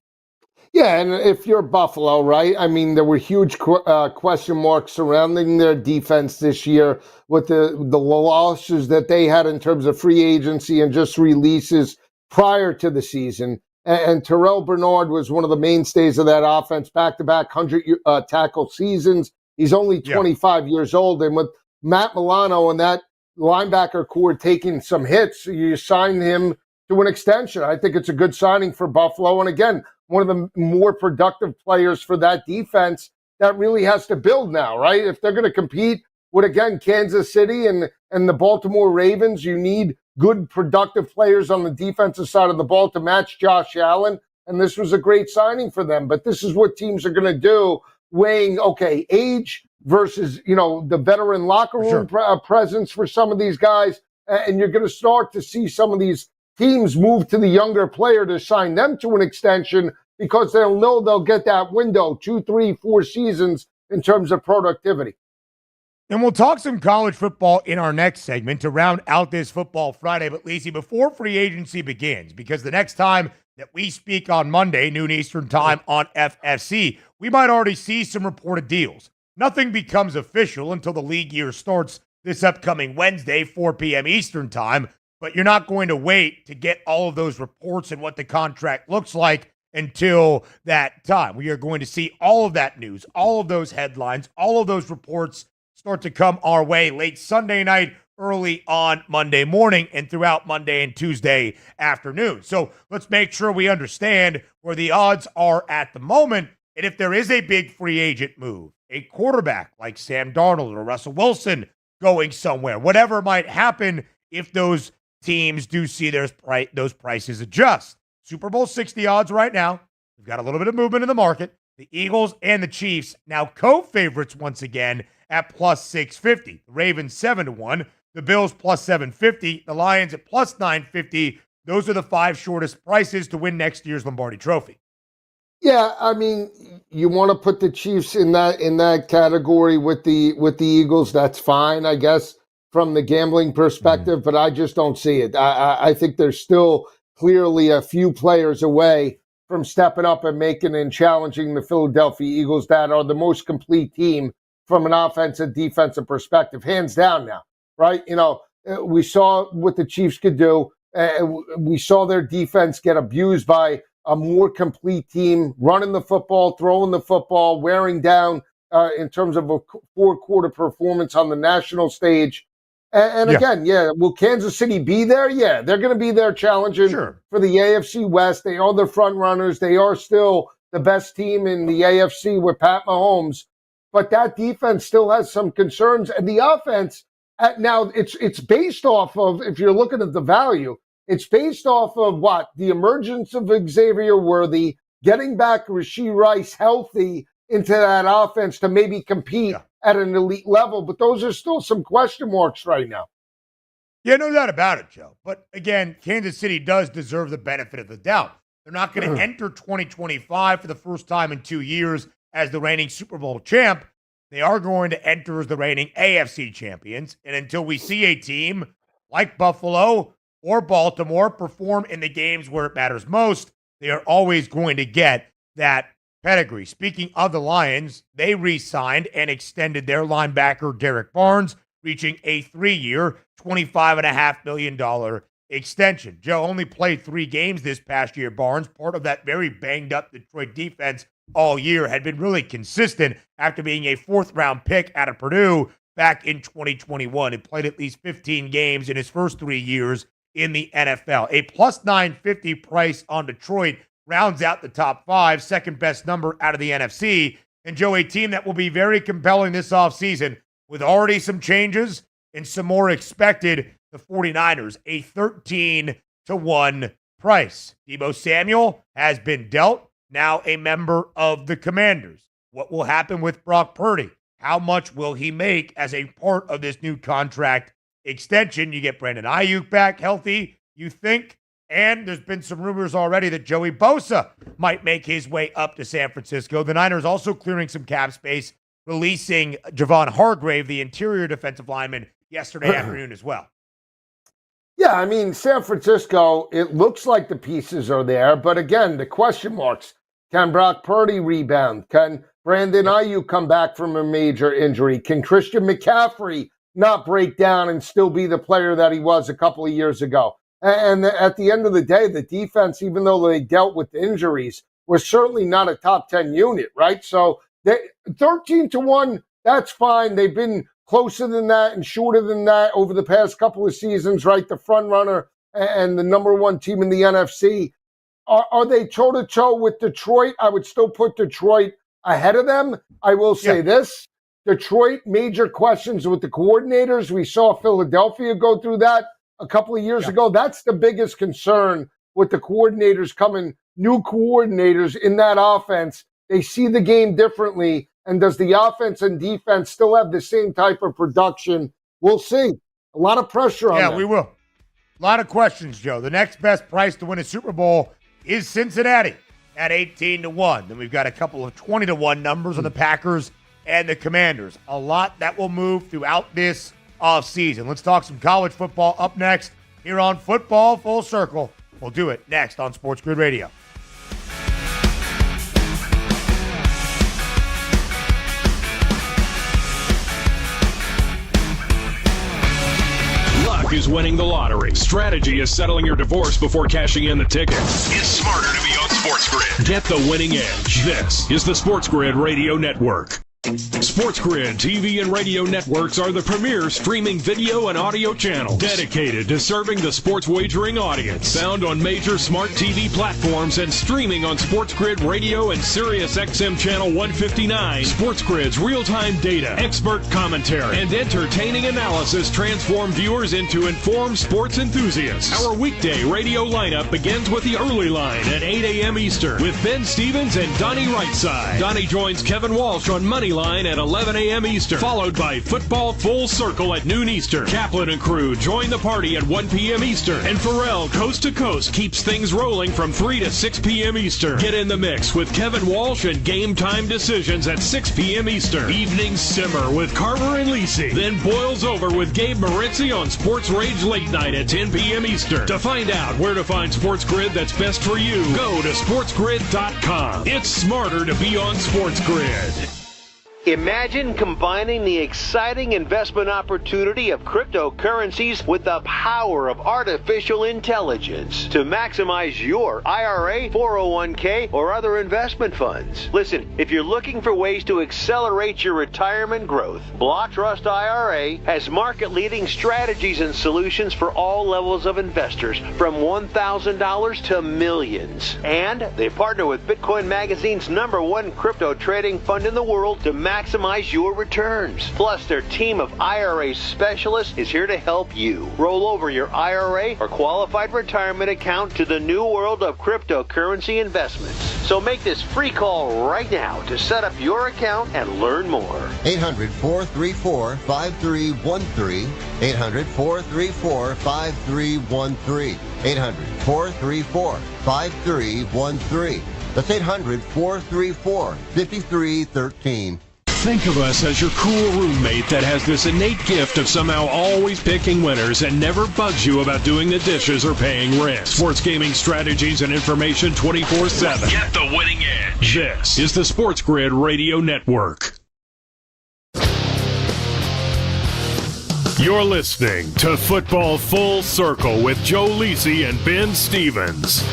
Yeah, and if you're Buffalo, right? I mean, there were huge question marks surrounding their defense this year with the losses that they had in terms of free agency and just releases prior to the season. And Terrell Bernard was one of the mainstays of that offense, back-to-back 100-tackle seasons. He's only 25 years old. And with Matt Milano and that linebacker core taking some hits, you sign him to an extension. I think it's a good signing for Buffalo. And again, one of the more productive players for that defense that really has to build now, right? If they're going to compete with, again, Kansas City and the Baltimore Ravens, you need good, productive players on the defensive side of the ball to match Josh Allen. And this was a great signing for them. But this is what teams are going to do, weighing, okay, age versus, the veteran locker room presence for some of these guys. And you're going to start to see some of these teams move to the younger player to sign them to an extension because they'll know they'll get that window 2, 3, 4 seasons in terms of productivity. And we'll talk some college football in our next segment to round out this Football Friday. But, Lacey, before free agency begins, because the next time that we speak on Monday, noon Eastern time on FFC, we might already see some reported deals. Nothing becomes official until the league year starts this upcoming Wednesday, 4 p.m. Eastern time. But you're not going to wait to get all of those reports and what the contract looks like until that time. We are going to see all of that news, all of those headlines, all of those reports start to come our way late Sunday night, early on Monday morning, and throughout Monday and Tuesday afternoon. So let's make sure we understand where the odds are at the moment. And if there is a big free agent move, a quarterback like Sam Darnold or Russell Wilson going somewhere, whatever might happen if those teams do see those prices adjust. Super Bowl 60 odds right now. We've got a little bit of movement in the market. The Eagles and the Chiefs now co-favorites once again at plus 650. The Ravens 7-1. The Bills plus 750. The Lions at plus 950. Those are the 5 shortest prices to win next year's Lombardi Trophy. Yeah, I mean, you want to put the Chiefs in that category with the Eagles. That's fine, I guess, from the gambling perspective. But I just don't see it. I think there's still clearly a few players away from stepping up and making and challenging the Philadelphia Eagles that are the most complete team from an offensive, defensive perspective, hands down now, right? We saw what the Chiefs could do. We saw their defense get abused by a more complete team, running the football, throwing the football, wearing down in terms of a 4-quarter performance on the national stage. And again, will Kansas City be there? Yeah, they're going to be there challenging for the AFC West. They are the front runners. They are still the best team in the AFC with Pat Mahomes. But that defense still has some concerns. And the offense, now it's based off of, if you're looking at the value, it's based off of what? The emergence of Xavier Worthy, getting back Rashee Rice healthy into that offense to maybe compete at an elite level. But those are still some question marks right now. Yeah, no doubt about it, Joe. But again, Kansas City does deserve the benefit of the doubt. They're not going to enter 2025 for the first time in 2 years as the reigning Super Bowl champ. They are going to enter as the reigning AFC champions. And until we see a team like Buffalo or Baltimore perform in the games where it matters most, they are always going to get that pedigree. Speaking of the Lions, they re-signed and extended their linebacker Derek Barnes, reaching a 3-year, $25.5 million extension. Joe only played 3 games this past year, Barnes, part of that very banged-up Detroit defense all year, had been really consistent after being a 4th-round pick out of Purdue back in 2021. He played at least 15 games in his first 3 years in the NFL. A plus 950 price on Detroit rounds out the top 5, second best number out of the NFC. And Joe, a team that will be very compelling this offseason with already some changes and some more expected, the 49ers, a 13-1 price. Deebo Samuel has been dealt, now a member of the Commanders. What will happen with Brock Purdy? How much will he make as a part of this new contract extension? You get Brandon Ayuk back healthy, you think? And there's been some rumors already that Joey Bosa might make his way up to San Francisco. The Niners also clearing some cap space, releasing Javon Hargrave, the interior defensive lineman, yesterday afternoon as well. Yeah, I mean, San Francisco, it looks like the pieces are there. But again, the question marks. Can Brock Purdy rebound? Can Brandon Ayuk come back from a major injury? Can Christian McCaffrey not break down and still be the player that he was a couple of years ago? And at the end of the day, the defense, even though they dealt with injuries, was certainly not a top 10 unit, right? So 13-1, that's fine. They've been closer than that and shorter than that over the past couple of seasons, right? The front runner and the number one team in the NFC. Are they toe-to-toe with Detroit? I would still put Detroit ahead of them. I will say this. Detroit, major questions with the coordinators. We saw Philadelphia go through that a couple of years ago. That's the biggest concern with the coordinators coming, new coordinators in that offense. They see the game differently. And does the offense and defense still have the same type of production? We'll see. A lot of pressure on them. Yeah, we will. A lot of questions, Joe. The next best price to win a Super Bowl is Cincinnati at 18-1. Then we've got a couple of 20-1 numbers on the Packers and the Commanders. A lot that will move throughout this offseason. Let's talk some college football up next here on Football Full Circle. We'll do it next on SportsGrid Radio. Luck is winning the lottery. Strategy is settling your divorce before cashing in the ticket. It's smarter to be on SportsGrid. Get the winning edge. This is the SportsGrid Radio Network. SportsGrid TV and radio networks are the premier streaming video and audio channels dedicated to serving the sports wagering audience. Found on major smart TV platforms and streaming on SportsGrid Radio and Sirius XM Channel 159. SportsGrid's real-time data, expert commentary, and entertaining analysis transform viewers into informed sports enthusiasts. Our weekday radio lineup begins with the early line at 8 a.m. Eastern with Ben Stevens and Donnie Rightside. Donnie joins Kevin Walsh on Money Line at 11 a.m. Eastern, followed by Football Full Circle at noon Eastern. Kaplan and crew join the party at 1 p.m. Eastern. And Pharrell, Coast to Coast, keeps things rolling from 3 to 6 p.m. Eastern. Get in the mix with Kevin Walsh and Game Time Decisions at 6 p.m. Eastern. Evenings simmer with Carver and Lisi. Then boils over with Gabe Moritzi on Sports Rage Late Night at 10 p.m. Eastern. To find out where to find SportsGrid that's best for you, go to sportsgrid.com. It's smarter to be on SportsGrid. Imagine combining the exciting investment opportunity of cryptocurrencies with the power of artificial intelligence to maximize your IRA, 401k, or other investment funds. Listen, if you're looking for ways to accelerate your retirement growth, Block Trust IRA has market-leading strategies and solutions for all levels of investors, from $1,000 to millions. And they partner with Bitcoin Magazine's #1 crypto trading fund in the world to maximize your returns. Plus, their team of IRA specialists is here to help you roll over your IRA or qualified retirement account to the new world of cryptocurrency investments. So make this free call right now to set up your account and learn more. 800-434-5313. 800-434-5313. 800-434-5313. That's 800-434-5313. Think of us as your cool roommate that has this innate gift of somehow always picking winners and never bugs you about doing the dishes or paying rent. Sports gaming strategies and information 24/7. Get the winning edge. This is the SportsGrid Radio Network. You're listening to Football Full Circle with Joe Lisi and Ben Stevens.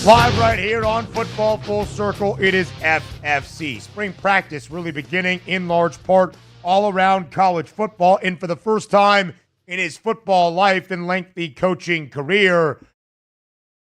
Live right here on Football Full Circle, it is FFC. Spring practice really beginning in large part all around college football. And for the first time in his football life and lengthy coaching career,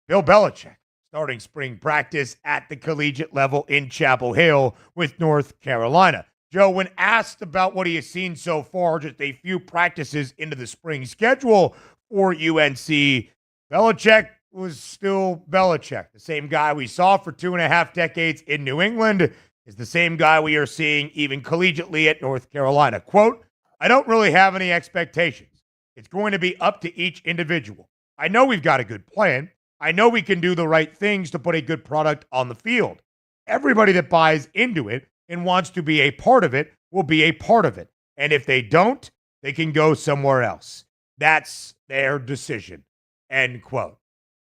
Bill Belichick starting spring practice at the collegiate level in Chapel Hill with North Carolina. Joe, when asked about what he has seen so far, just a few practices into the spring schedule for UNC, Belichick was still Belichick. The same guy we saw for 2.5 decades in New England is the same guy we are seeing even collegiately at North Carolina. Quote, I don't really have any expectations. It's going to be up to each individual. I know we've got a good plan. I know we can do the right things to put a good product on the field. Everybody that buys into it and wants to be a part of it will be a part of it. And if they don't, they can go somewhere else. That's their decision. End quote.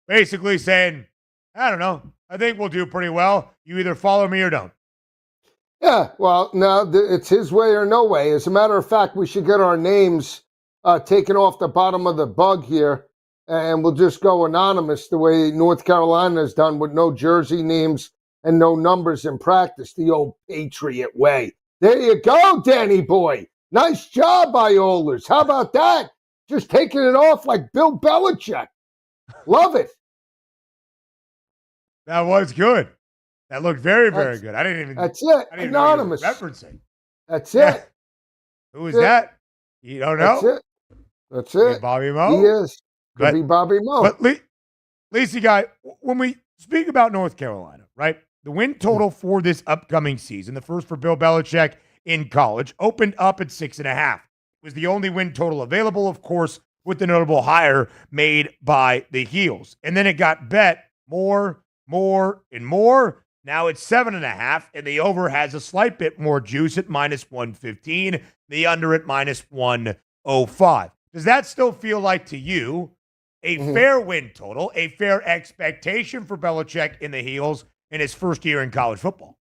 Basically saying, I don't know, I think we'll do pretty well. You either follow me or don't. Yeah, well, no, it's his way or no way. As a matter of fact, we should get our names taken off the bottom of the bug here, and we'll just go anonymous the way North Carolina has done with no jersey names and no numbers in practice, the old Patriot way. There you go, Danny boy. Nice job, Iolers. How about that? Just taking it off like Bill Belichick. Love it. That was good. That looked very, very good. I didn't even. That's it. I didn't Anonymous. Know you were referencing. That's it. Who is that? You don't know? That's it. Bobby Moe? He is. Could be Bobby Moe. But Lacey guy, when we speak about North Carolina, right? The win total for this upcoming season, the first for Bill Belichick in college, opened up at 6.5. It was the only win total available, of course, with the notable hire made by the Heels. And then it got bet more, and more. Now it's 7.5, and the over has a slight bit more juice at -115, the under at -105. Does that still feel like to you a fair win total, a fair expectation for Belichick in the Heels in his first year in college football?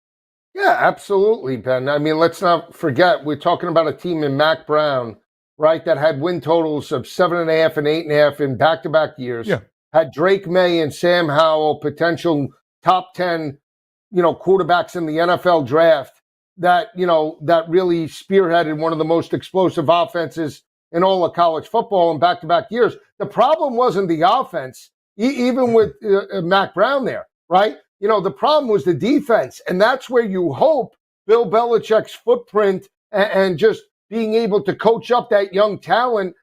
Yeah, absolutely, Ben. I mean, let's not forget, we're talking about a team in Mac Brown, right, that had win totals of 7.5 and 8.5 in back-to-back years. Yeah. Had Drake May and Sam Howell, potential top 10, quarterbacks in the NFL draft that really spearheaded one of the most explosive offenses in all of college football in back-to-back years. The problem wasn't the offense, even with Mac Brown there, right? The problem was the defense, and that's where you hope Bill Belichick's footprint and just being able to coach up that young talent,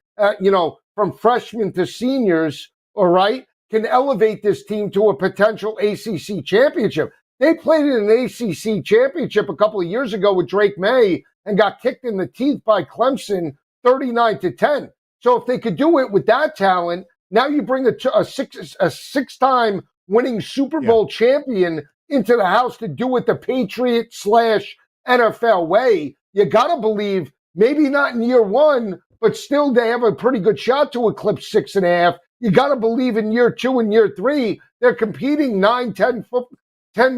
from freshmen to seniors, all right, can elevate this team to a potential ACC championship. They played in an ACC championship a couple of years ago with Drake May and got kicked in the teeth by Clemson 39-10. So if they could do it with that talent, now you bring a six-time winning Super Bowl champion into the house to do it the Patriot/NFL way. You got to believe, maybe not in year one, but still they have a pretty good shot to eclipse 6.5. You got to believe in year 2 and year 3, they're competing 9-10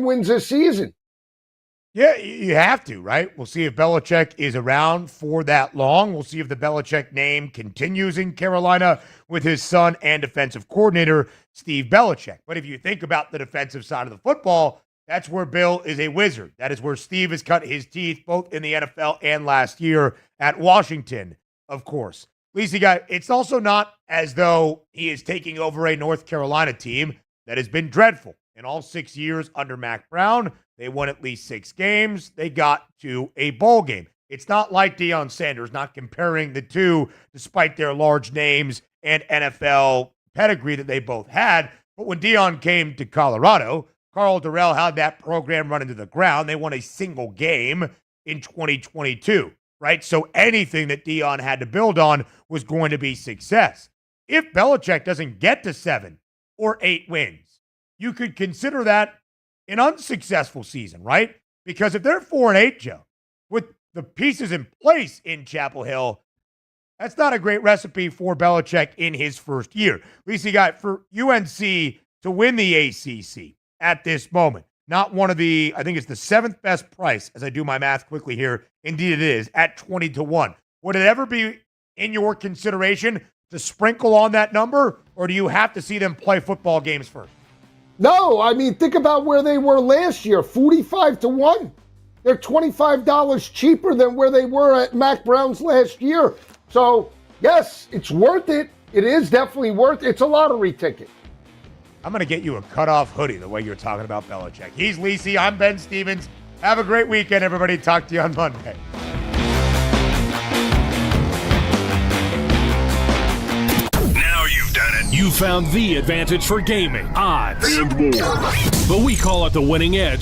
wins a season. Yeah, you have to, right? We'll see if Belichick is around for that long. We'll see if the Belichick name continues in Carolina with his son and defensive coordinator, Steve Belichick. But if you think about the defensive side of the football, that's where Bill is a wizard. That is where Steve has cut his teeth, both in the NFL and last year at Washington, of course. Lacey guy, it's also not as though he is taking over a North Carolina team that has been dreadful. In all 6 years under Mac Brown, they won at least 6 games. They got to a bowl game. It's not like Deion Sanders, not comparing the two despite their large names and NFL pedigree that they both had. But when Deion came to Colorado, Carl Durrell had that program run into the ground. They won a single game in 2022, right? So anything that Deion had to build on was going to be success. If Belichick doesn't get to 7 or 8 wins, you could consider that an unsuccessful season, right? Because if they're 4-8, Joe, with the pieces in place in Chapel Hill, that's not a great recipe for Belichick in his first year. At least he got for UNC to win the ACC at this moment. Not one of the, I think it's the 7th best price, as I do my math quickly here. Indeed it is, at 20-1. Would it ever be in your consideration to sprinkle on that number, or do you have to see them play football games first? No, I mean, think about where they were last year, 45-1. They're $25 cheaper than where they were at Mac Brown's last year. So, yes, it's worth it. It is definitely worth it. It's a lottery ticket. I'm going to get you a cutoff hoodie the way you're talking about Belichick. He's Lacey. I'm Ben Stevens. Have a great weekend, everybody. Talk to you on Monday. found the advantage for gaming, odds, and more. But we call it the winning edge